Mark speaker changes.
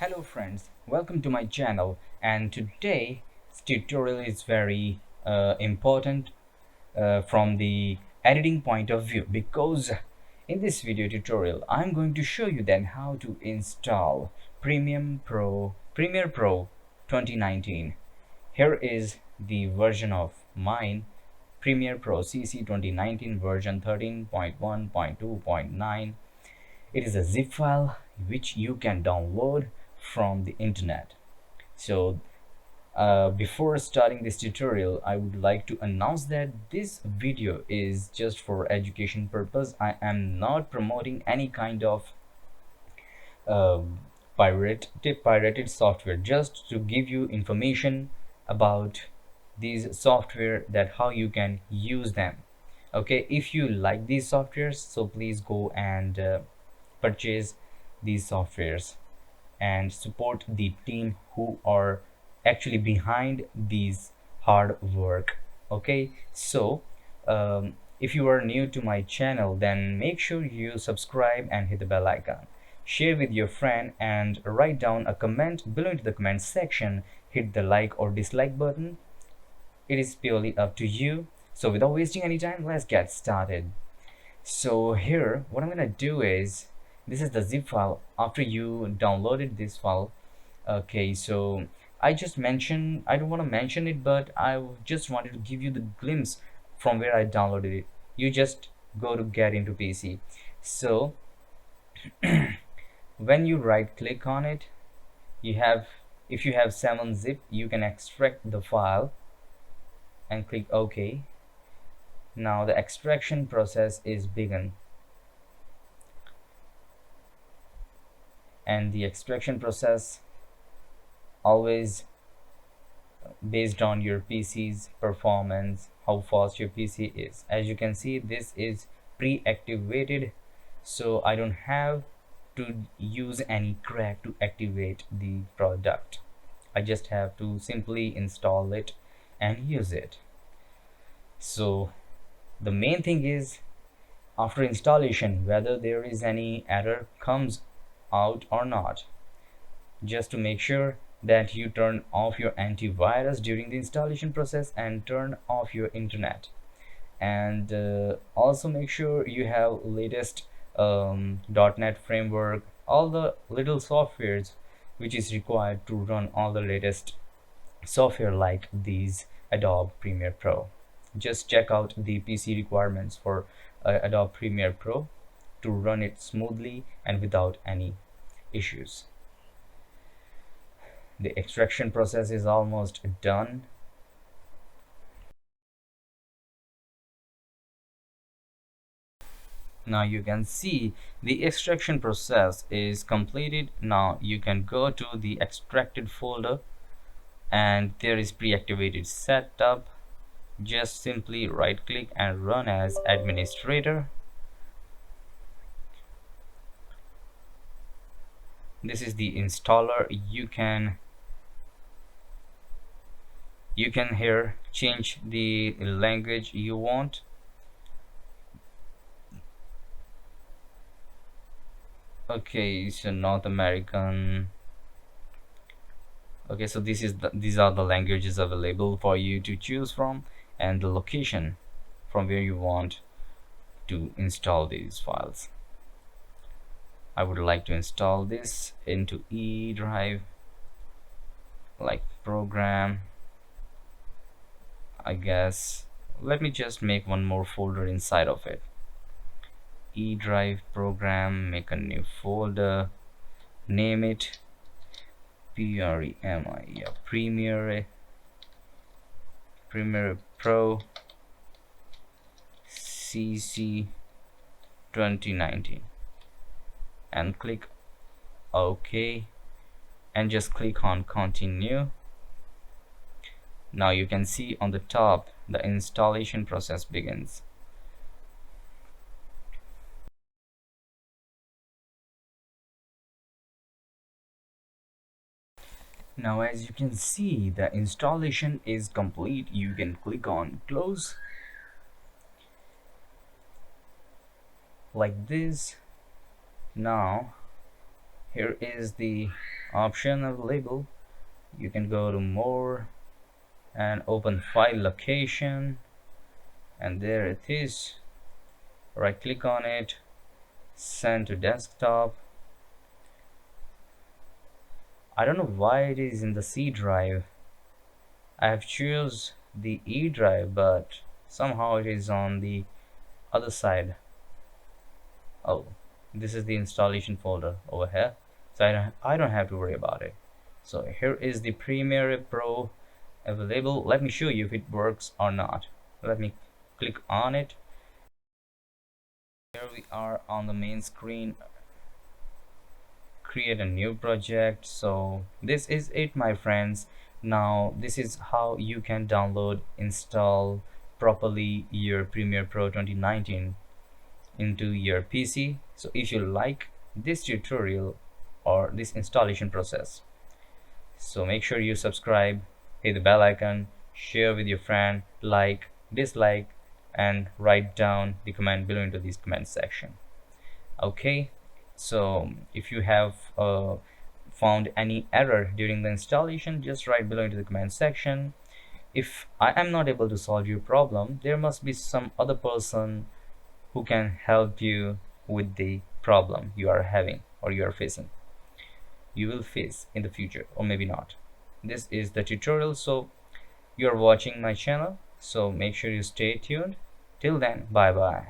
Speaker 1: Hello friends, welcome to my channel, and today's tutorial is very important from the editing point of view, because in this video tutorial I'm going to show you then how to install Premiere Pro 2019. Here is the version of mine, Premiere Pro CC 2019 version 13.1.2.9. It is a zip file which you can download from the internet. So before starting this tutorial, I would like to announce that this video is just for education purpose. I am not promoting any kind of um pirated software, just to give you information about these software, that how you can use them. Okay, if you like these softwares, so please go and purchase these softwares and support the team who are actually behind these hard work. Okay, so if you are new to my channel, then make sure you subscribe and hit the bell icon, share with your friend, and write down a comment below into the comment section. Hit the like or dislike button, it is purely up to you. So without wasting any time, let's get started. So here what I'm gonna do is, this is the zip file after you downloaded this file. Okay, so I don't want to mention it, but I just wanted to give you the glimpse from where I downloaded it. You just go to get into PC. So when you right click on it, you have, if you have 7-zip, you can extract the file and click OK. Now the extraction process is begun, and the extraction process always based on your PC's performance, how fast your PC is. As you can see, this is pre-activated, so I don't have to use any crack to activate the product. I just have to simply install it and use it. So the main thing is, after installation, whether there is any error comes out or not, just to make sure that you turn off your antivirus during the installation process and turn off your internet, and also make sure you have latest .NET framework, all the little softwares which is required to run all the latest software like these Adobe Premiere Pro. Just check out the PC requirements for Adobe Premiere Pro to run it smoothly and without any issues. The extraction process is almost done. Now you can see the extraction process is completed. Now you can go to the extracted folder, and there is pre-activated setup. Just simply right click and run as administrator. This is the installer. You can here change the language you want. Okay, so North American. Okay, so these are the languages available for you to choose from, and the location from where you want to install these files. I would like to install this into E drive, like program, I guess. Let me just make one more folder inside of it. E drive program, make a new folder, name it PREMI, yeah, Premiere Pro CC 2019, and click OK, and just click on continue. Now you can see on the top the installation process begins. Now as you can see, the installation is complete. You can click on close like this. Now here is the option available. You can go to more and open file location, and there it is. Right click on it, send to desktop. I don't know why it is in the C drive. I have choose the E drive, but somehow it is on the other side. Oh, this is the installation folder over here, so I don't have to worry about it. So here is the Premiere Pro available. Let me show you if it works or not. Let me click on it. Here we are on the main screen. Create a new project. So this is it, my friends. Now this is how you can download, install properly your Premiere Pro 2019 into your PC. So if you like this tutorial or this installation process, so make sure you subscribe, hit the bell icon, share with your friend, like, dislike, and write down the comment below into this comment section. Okay, so if you have found any error during the installation, just write below into the comment section. If I am not able to solve your problem, there must be some other person who can help you with the problem you are having or you are facing, you will face in the future, or maybe not. This is the tutorial, so you're watching my channel, so make sure you stay tuned. Till then, bye bye.